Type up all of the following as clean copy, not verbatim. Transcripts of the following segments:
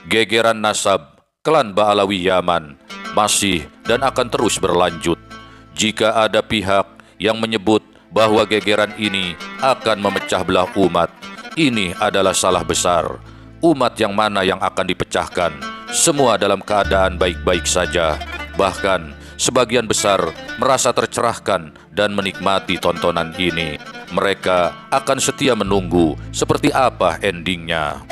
Gegeran nasab klan Ba'alawi Yaman masih dan akan terus berlanjut. Jika ada pihak yang menyebut bahwa gegeran ini akan memecah belah umat, ini adalah salah besar. Umat yang mana yang akan dipecahkan? Semua dalam keadaan baik-baik saja. Bahkan sebagian besar merasa tercerahkan dan menikmati tontonan ini. Mereka akan setia menunggu seperti apa endingnya.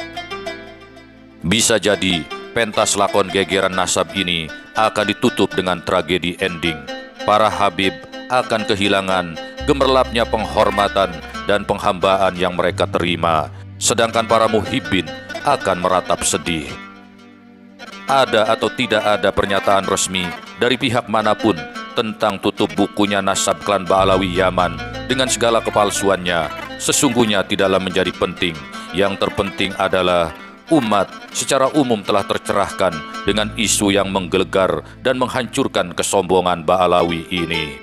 Bisa jadi pentas lakon gegeran nasab ini akan ditutup dengan tragedi ending. Para Habib akan kehilangan gemerlapnya penghormatan dan penghambaan yang mereka terima, sedangkan para muhibbin akan meratap sedih. Ada atau tidak ada pernyataan resmi dari pihak manapun tentang tutup bukunya nasab klan Ba'alawi Yaman dengan segala kepalsuannya, sesungguhnya tidaklah menjadi penting. Yang terpenting adalah umat secara umum telah tercerahkan dengan isu yang menggelegar dan menghancurkan kesombongan Ba'alawi ini.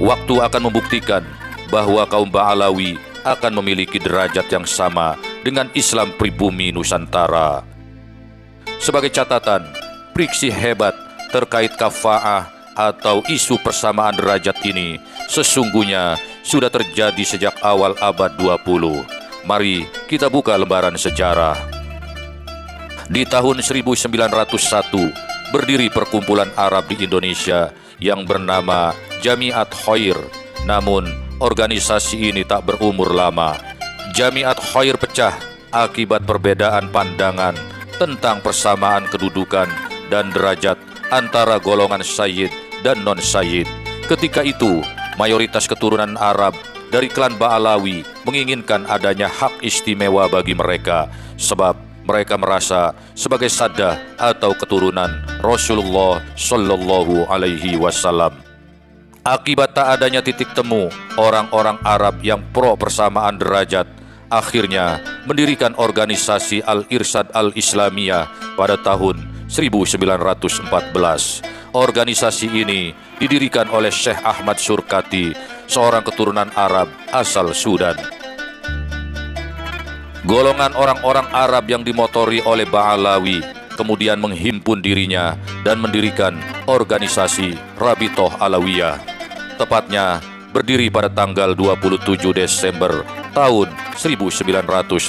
Waktu akan membuktikan bahwa kaum Ba'alawi akan memiliki derajat yang sama dengan Islam pribumi Nusantara. Sebagai catatan, friksi hebat terkait kafa'ah atau isu persamaan derajat ini sesungguhnya sudah terjadi sejak awal abad 20. Mari kita buka lembaran sejarah. Di tahun 1901, berdiri perkumpulan Arab di Indonesia yang bernama Jamiat Khair. Namun, organisasi ini tak berumur lama. Jamiat Khair pecah akibat perbedaan pandangan tentang persamaan kedudukan dan derajat antara golongan Sayyid dan non-Sayyid. Ketika itu, mayoritas keturunan Arab dari klan Ba'alawi menginginkan adanya hak istimewa bagi mereka, sebab mereka merasa sebagai saddah atau keturunan Rasulullah Shallallahu Alaihi Wasallam. Akibat tak adanya titik temu orang-orang Arab yang pro persamaan derajat, akhirnya mendirikan organisasi Al-Irsyad Al-Islamiyah pada tahun 1914. Organisasi ini didirikan oleh Syekh Ahmad Surkati, seorang keturunan Arab asal Sudan. Golongan orang-orang Arab yang dimotori oleh Ba'alawi kemudian menghimpun dirinya dan mendirikan organisasi Rabitoh Alawiyah. Tepatnya berdiri pada tanggal 27 Desember tahun 1928.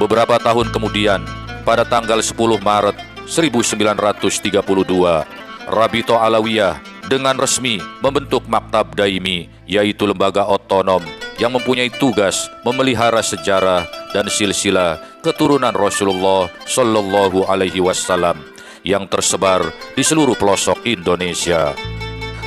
Beberapa tahun kemudian, pada tanggal 10 Maret 1932, Rabitoh Alawiyah dengan resmi membentuk Maktab Daimi, yaitu lembaga otonom yang mempunyai tugas memelihara sejarah dan silsilah keturunan Rasulullah Shallallahu Alaihi Wasallam yang tersebar di seluruh pelosok Indonesia.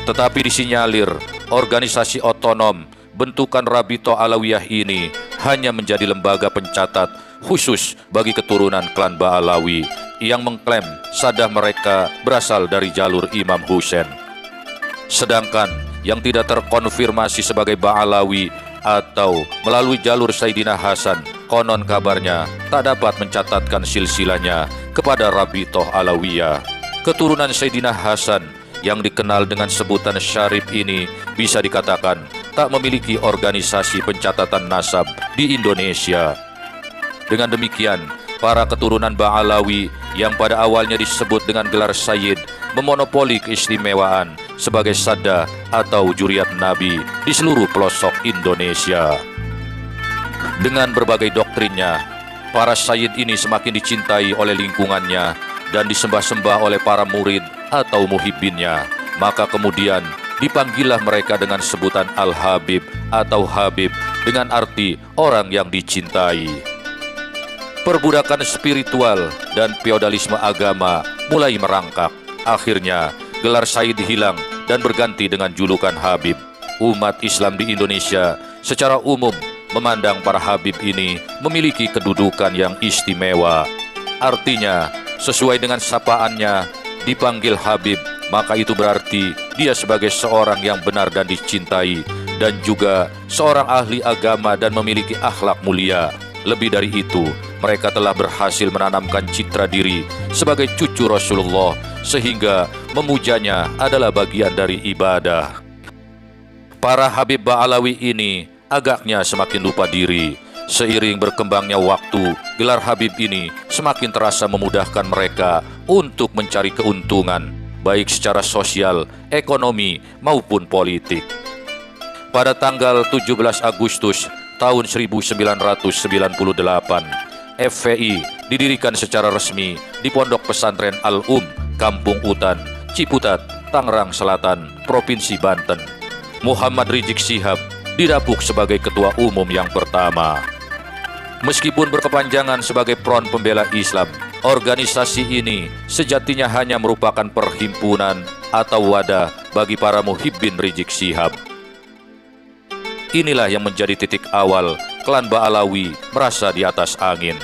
Tetapi disinyalir organisasi otonom bentukan Rabitoh Alawiyah ini hanya menjadi lembaga pencatat khusus bagi keturunan klan Ba'alawi yang mengklaim saddah mereka berasal dari jalur Imam Husain. Sedangkan yang tidak terkonfirmasi sebagai Ba'alawi atau melalui jalur Sayyidina Hasan, konon kabarnya tak dapat mencatatkan silsilahnya kepada Rabitoh Alawiyah. Keturunan Sayyidina Hasan yang dikenal dengan sebutan Syarif ini bisa dikatakan tak memiliki organisasi pencatatan nasab di Indonesia. Dengan demikian, para keturunan Ba'alawi yang pada awalnya disebut dengan gelar Sayyid memonopoli keistimewaan sebagai saddah atau juriat Nabi di seluruh pelosok Indonesia. Dengan berbagai doktrinnya, para Sayyid ini semakin dicintai oleh lingkungannya dan disembah-sembah oleh para murid atau muhibbinnya. Maka kemudian dipanggillah mereka dengan sebutan Al-Habib atau Habib dengan arti orang yang dicintai. Perbudakan spiritual dan feodalisme agama mulai merangkak. Akhirnya gelar Sayyid hilang dan berganti dengan julukan Habib. Umat Islam di Indonesia secara umum memandang para Habib ini memiliki kedudukan yang istimewa. Artinya, sesuai dengan sapaannya, dipanggil Habib, maka itu berarti dia sebagai seorang yang benar dan dicintai, dan juga seorang ahli agama dan memiliki akhlak mulia. Lebih dari itu, mereka telah berhasil menanamkan citra diri sebagai cucu Rasulullah, sehingga memujanya adalah bagian dari ibadah. Para Habib Ba'alawi ini agaknya semakin lupa diri. Seiring berkembangnya waktu, gelar Habib ini semakin terasa memudahkan mereka untuk mencari keuntungan, baik secara sosial, ekonomi, maupun politik. Pada tanggal 17 Agustus tahun 1998, FPI didirikan secara resmi di Pondok Pesantren Kampung Utan, Ciputat, Tangerang Selatan, Provinsi Banten. Muhammad Rizik Syihab didapuk sebagai ketua umum yang pertama. Meskipun berkepanjangan sebagai Front Pembela Islam, organisasi ini sejatinya hanya merupakan perhimpunan atau wadah bagi para muhibbin Rizik Syihab. Inilah yang menjadi titik awal klan Ba'alawi merasa di atas angin.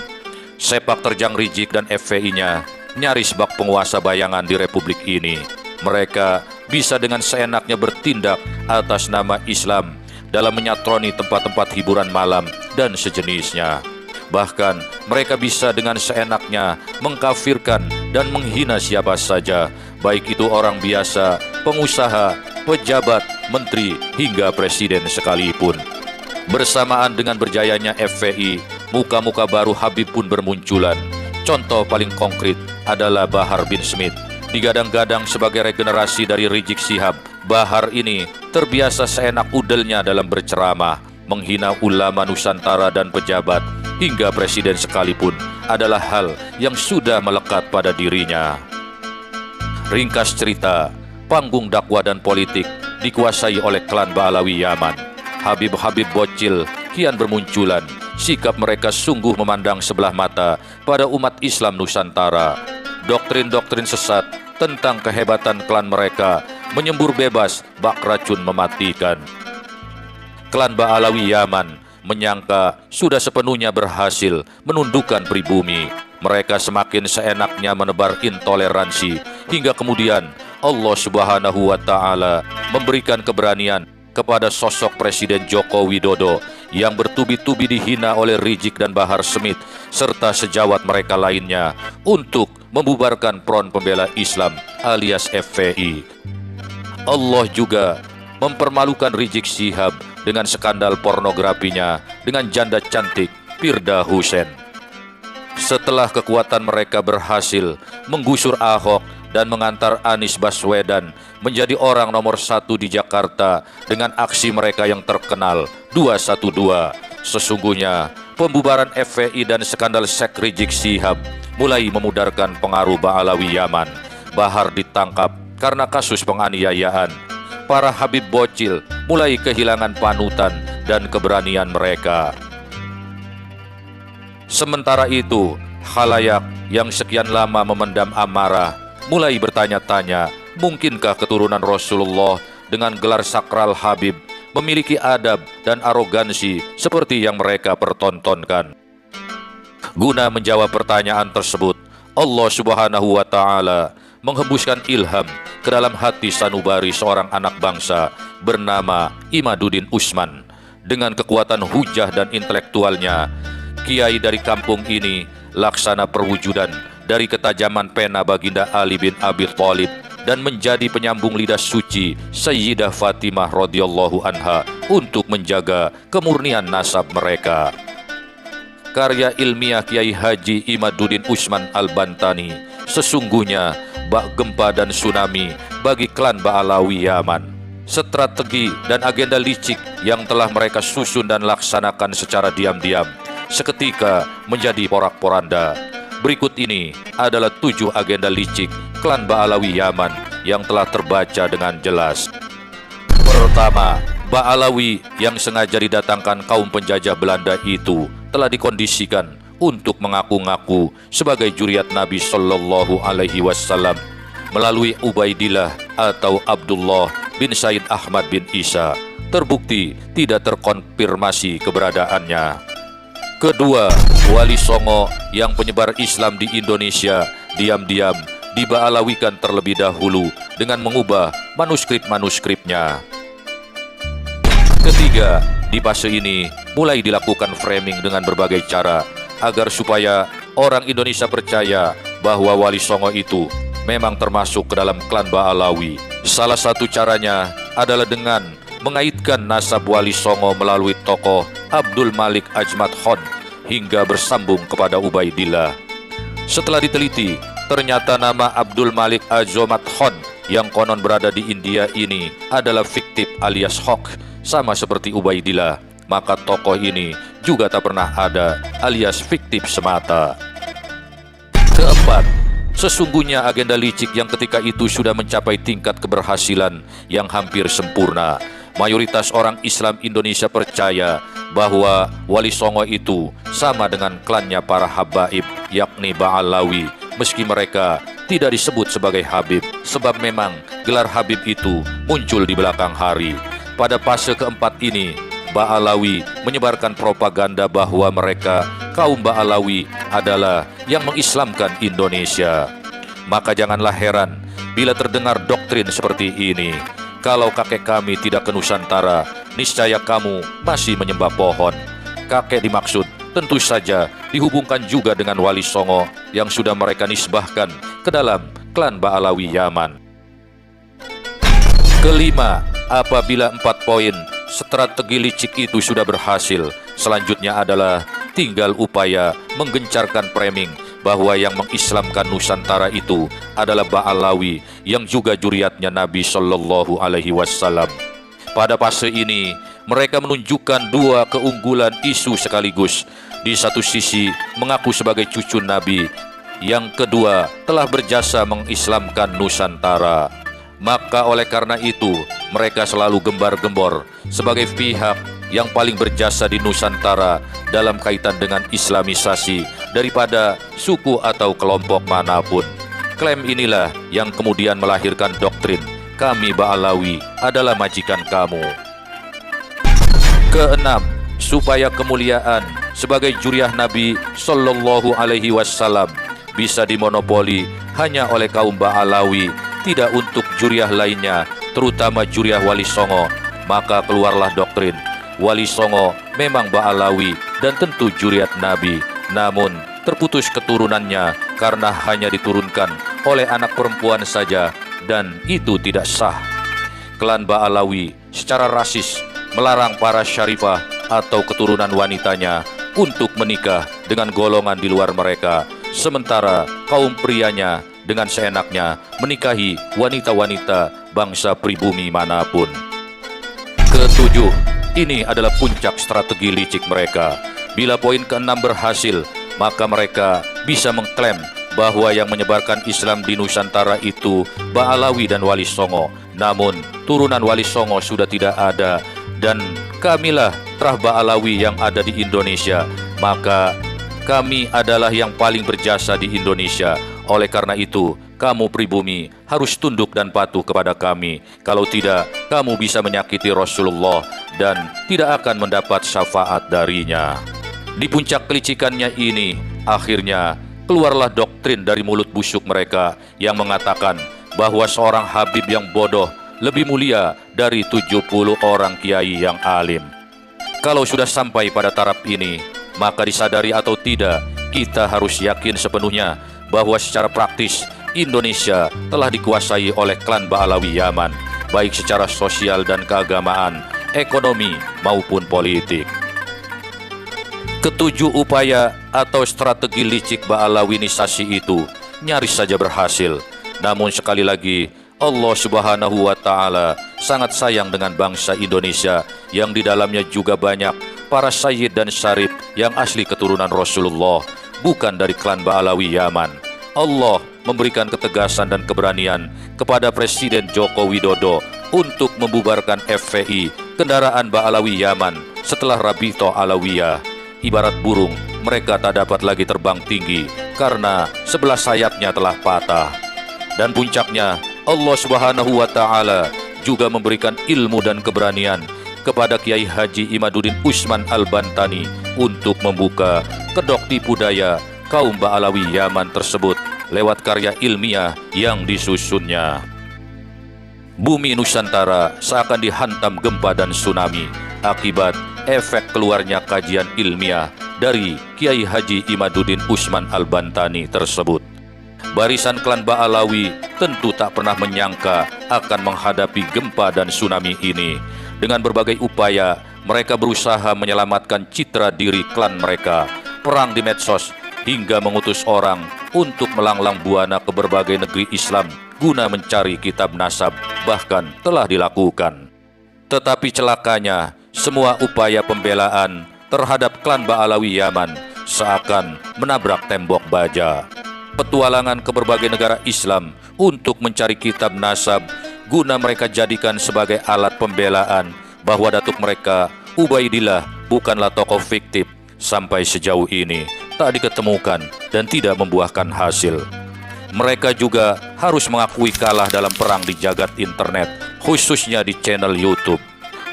Sepak terjang Rizik dan FPI-nya nyaris bak penguasa bayangan di republik ini. Mereka bisa dengan seenaknya bertindak atas nama Islam dalam menyatroni tempat-tempat hiburan malam dan sejenisnya. Bahkan mereka bisa dengan seenaknya mengkafirkan dan menghina siapa saja, baik itu orang biasa, pengusaha, pejabat, menteri, hingga presiden sekalipun. Bersamaan dengan berjayanya FPI, muka-muka baru Habib pun bermunculan. Contoh paling konkret adalah Bahar bin Smith. Digadang-gadang sebagai regenerasi dari Rizik Syihab, Bahar ini terbiasa seenak udelnya dalam berceramah, menghina ulama Nusantara dan pejabat, hingga presiden sekalipun adalah hal yang sudah melekat pada dirinya. Ringkas cerita, panggung dakwah dan politik dikuasai oleh klan Ba'alawi Yaman. Habib-habib bocil kian bermunculan. Sikap mereka sungguh memandang sebelah mata pada umat Islam Nusantara. Doktrin-doktrin sesat tentang kehebatan klan mereka menyembur bebas bak racun mematikan. Klan Ba'alawi Yaman menyangka sudah sepenuhnya berhasil menundukkan pribumi. Mereka semakin seenaknya menebar intoleransi hingga kemudian Allah Subhanahu wa Ta'ala memberikan keberanian kepada sosok Presiden Joko Widodo yang bertubi-tubi dihina oleh Rizik dan Bahar Smith serta sejawat mereka lainnya untuk membubarkan Front Pembela Islam alias FPI. Allah juga mempermalukan Rizik Syihab dengan skandal pornografinya dengan janda cantik Firda Hussein. Setelah kekuatan mereka berhasil menggusur Ahok dan mengantar Anies Baswedan menjadi orang nomor 1 di Jakarta dengan aksi mereka yang terkenal 212. Sesungguhnya pembubaran FPI dan skandal seks Rizik Syihab mulai memudarkan pengaruh Ba'alawi Yaman. Bahar ditangkap karena kasus penganiayaan. Para Habib bocil mulai kehilangan panutan dan keberanian mereka. Sementara itu, khalayak yang sekian lama memendam amarah mulai bertanya-tanya, mungkinkah keturunan Rasulullah dengan gelar sakral Habib memiliki adab dan arogansi seperti yang mereka pertontonkan? Guna menjawab pertanyaan tersebut, Allah Subhanahu wa Ta'ala menghembuskan ilham ke dalam hati sanubari seorang anak bangsa bernama Imaduddin Usman. Dengan kekuatan hujah dan intelektualnya, kiai dari kampung ini laksana perwujudan dari ketajaman pena Baginda Ali bin Abi Thalib dan menjadi penyambung lidah suci Sayyidah Fatimah radhiyallahu anha untuk menjaga kemurnian nasab mereka. Karya ilmiah Kiai Haji Imaduddin Usman Al-Bantani sesungguhnya bak gempa dan tsunami bagi klan Ba'alawi Yaman. Strategi dan agenda licik yang telah mereka susun dan laksanakan secara diam-diam seketika menjadi porak-poranda. Berikut ini adalah 7 agenda licik klan Ba'alawi Yaman yang telah terbaca dengan jelas. Pertama, Ba'alawi yang sengaja didatangkan kaum penjajah Belanda itu telah dikondisikan untuk mengaku-ngaku sebagai juriat Nabi Sallallahu Alaihi Wasallam melalui Ubaidillah atau Abdullah bin Said Ahmad bin Isa. Terbukti tidak terkonfirmasi keberadaannya. Kedua, Wali Songo yang penyebar Islam di Indonesia diam-diam diba'alawikan terlebih dahulu dengan mengubah manuskrip-manuskripnya. Ketiga, di fase ini mulai dilakukan framing dengan berbagai cara agar supaya orang Indonesia percaya bahwa Wali Songo itu memang termasuk ke dalam klan Ba'alawi. Salah satu caranya adalah dengan mengaitkan nasab Wali Songo melalui tokoh Abdul Malik Ajmat Khan hingga bersambung kepada Ubaidillah. Setelah diteliti, ternyata nama Abdul Malik Ajmat Khan yang konon berada di India ini adalah fiktif alias hoax, sama seperti Ubaidillah. Maka tokoh ini juga tak pernah ada alias fiktif semata. Keempat, sesungguhnya agenda licik yang ketika itu sudah mencapai tingkat keberhasilan yang hampir sempurna. Mayoritas orang Islam Indonesia percaya bahwa Wali Songo itu sama dengan klannya para habaib, yakni Ba'alawi, meski mereka tidak disebut sebagai Habib, sebab memang gelar Habib itu muncul di belakang hari. Pada fase keempat ini, Ba'alawi menyebarkan propaganda bahwa mereka, kaum Ba'alawi, adalah yang mengislamkan Indonesia. Maka janganlah heran bila terdengar doktrin seperti ini. Kalau kakek kami tidak ke Nusantara, niscaya kamu masih menyembah pohon. Kakek dimaksud tentu saja dihubungkan juga dengan Wali Songo yang sudah mereka nisbahkan ke dalam klan Ba'alawi Yaman. Kelima, apabila 4 poin strategi licik itu sudah berhasil, selanjutnya adalah tinggal upaya menggencarkan framing bahwa yang mengislamkan Nusantara itu adalah Ba'alawi yang juga juriatnya Nabi Shallallahu Alaihi Wasallam. Pada fase ini, mereka menunjukkan 2 keunggulan isu sekaligus. Di satu sisi mengaku sebagai cucu Nabi, yang kedua telah berjasa mengislamkan Nusantara. Maka oleh karena itu, mereka selalu gembar-gembor sebagai pihak yang paling berjasa di Nusantara dalam kaitan dengan islamisasi daripada suku atau kelompok manapun. Klaim inilah yang kemudian melahirkan doktrin kami Ba'alawi adalah majikan kamu. Keenam, supaya kemuliaan sebagai juriah Nabi Sallallahu Alaihi Wasallam bisa dimonopoli hanya oleh kaum Ba'alawi, tidak untuk juriah lainnya, terutama juriah Wali Songo, maka keluarlah doktrin Wali Songo memang Ba'alawi dan tentu juriat Nabi, namun terputus keturunannya karena hanya diturunkan oleh anak perempuan saja, dan itu tidak sah. Klan Ba'alawi secara rasis melarang para syarifah atau keturunan wanitanya untuk menikah dengan golongan di luar mereka, sementara kaum prianya dengan seenaknya menikahi wanita-wanita bangsa pribumi manapun. Ketujuh, ini adalah puncak strategi licik mereka. Bila poin ke-6 berhasil, maka mereka bisa mengklaim bahwa yang menyebarkan Islam di Nusantara itu Ba'alawi dan Wali Songo. Namun turunan Wali Songo sudah tidak ada, dan kamilah terah Ba'alawi yang ada di Indonesia. Maka kami adalah yang paling berjasa di Indonesia. Oleh karena itu, kamu pribumi harus tunduk dan patuh kepada kami. Kalau tidak, kamu bisa menyakiti Rasulullah dan tidak akan mendapat syafaat darinya. Di puncak kelicikannya ini, akhirnya keluarlah doktrin dari mulut busuk mereka yang mengatakan bahwa seorang Habib yang bodoh lebih mulia dari 70 orang kiai yang alim. Kalau sudah sampai pada taraf ini, maka disadari atau tidak, kita harus yakin sepenuhnya bahwa secara praktis Indonesia telah dikuasai oleh klan Ba'alawi Yaman, baik secara sosial dan keagamaan, ekonomi maupun politik. Ketujuh upaya atau strategi licik Ba'alawinisasi itu nyaris saja berhasil. Namun sekali lagi, Allah Subhanahu wa Ta'ala sangat sayang dengan bangsa Indonesia yang di dalamnya juga banyak para sayyid dan syarif yang asli keturunan Rasulullah, bukan dari klan Ba'alawi Yaman. Allah memberikan ketegasan dan keberanian kepada Presiden Joko Widodo untuk membubarkan FPI, kendaraan Ba'alawi Yaman, setelah Rabito Alawiyah. Ibarat burung, mereka tak dapat lagi terbang tinggi karena sebelah sayapnya telah patah. Dan puncaknya, Allah Subhanahu wa Ta'ala juga memberikan ilmu dan keberanian kepada Kiai Haji Imaduddin Usman Al-Bantani untuk membuka kedok tipu daya kaum Ba'alawi Yaman tersebut lewat karya ilmiah yang disusunnya. Bumi Nusantara seakan dihantam gempa dan tsunami akibat efek keluarnya kajian ilmiah dari Kiai Haji Imaduddin Usman Al-Bantani tersebut. Barisan klan Ba'alawi tentu tak pernah menyangka akan menghadapi gempa dan tsunami ini. Dengan berbagai upaya, mereka berusaha menyelamatkan citra diri klan mereka, perang di medsos, hingga mengutus orang untuk melanglang buana ke berbagai negeri Islam guna mencari kitab nasab, bahkan telah dilakukan. Tetapi celakanya, semua upaya pembelaan terhadap klan Ba'alawi Yaman seakan menabrak tembok baja. Petualangan ke berbagai negara Islam untuk mencari kitab nasab guna mereka jadikan sebagai alat pembelaan bahwa datuk mereka, Ubaidillah, bukanlah tokoh fiktif, sampai sejauh ini tak diketemukan dan tidak membuahkan hasil. Mereka juga harus mengakui kalah dalam perang di jagat internet, khususnya di channel YouTube.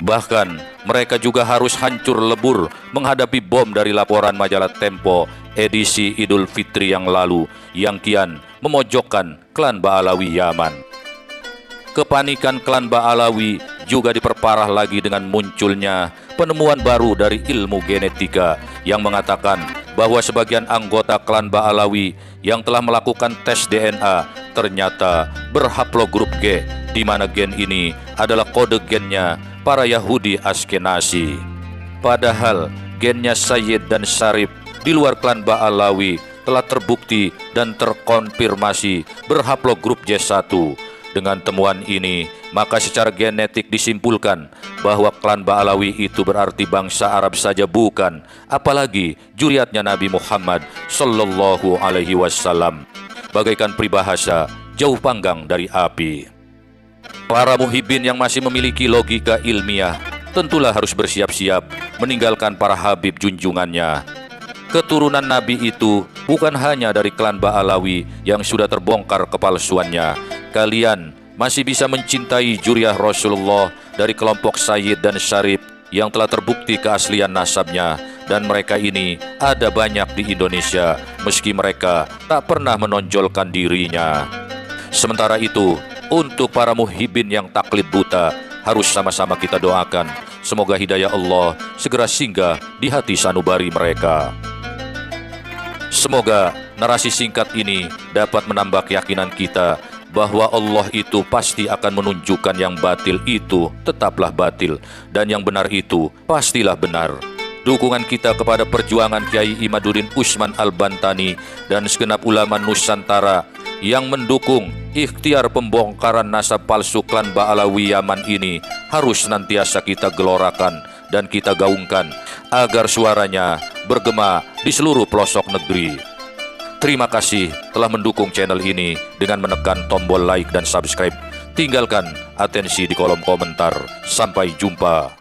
Bahkan mereka juga harus hancur lebur menghadapi bom dari laporan majalah Tempo edisi Idul Fitri yang lalu yang kian memojokkan klan Ba'alawi Yaman. Kepanikan klan Ba'alawi juga diperparah lagi dengan munculnya penemuan baru dari ilmu genetika yang mengatakan bahwa sebagian anggota klan Ba'alawi yang telah melakukan tes DNA ternyata berhaplogrup G, di mana gen ini adalah kode gennya para Yahudi Askenazi. Padahal gennya Sayyid dan Syarif di luar klan Ba'alawi telah terbukti dan terkonfirmasi berhaplogrup J1. Dengan temuan ini, maka secara genetik disimpulkan bahwa klan Ba'alawi itu berarti bangsa Arab saja bukan, apalagi juriatnya Nabi Muhammad Sallallahu Alaihi Wasallam, bagaikan peribahasa jauh panggang dari api. Para muhibbin yang masih memiliki logika ilmiah tentulah harus bersiap-siap meninggalkan para habib junjungannya. Keturunan Nabi itu bukan hanya dari klan Ba'alawi yang sudah terbongkar kepalsuannya. Kalian masih bisa mencintai juriah Rasulullah dari kelompok Sayyid dan Syarif yang telah terbukti keaslian nasabnya, dan mereka ini ada banyak di Indonesia meski mereka tak pernah menonjolkan dirinya. Sementara itu, untuk para muhibbin yang taklid buta, harus sama-sama kita doakan semoga hidayah Allah segera singgah di hati sanubari mereka. Semoga narasi singkat ini dapat menambah keyakinan kita bahwa Allah itu pasti akan menunjukkan yang batil itu tetaplah batil, dan yang benar itu pastilah benar. Dukungan kita kepada perjuangan Kiai Imaduddin Usman Al-Bantani dan segenap ulama Nusantara yang mendukung ikhtiar pembongkaran nasab palsu klan Ba'alawi Yaman ini harus senantiasa kita gelorakan dan kita gaungkan agar suaranya bergema di seluruh pelosok negeri. Terima kasih telah mendukung channel ini dengan menekan tombol like dan subscribe. Tinggalkan atensi di kolom komentar. Sampai jumpa.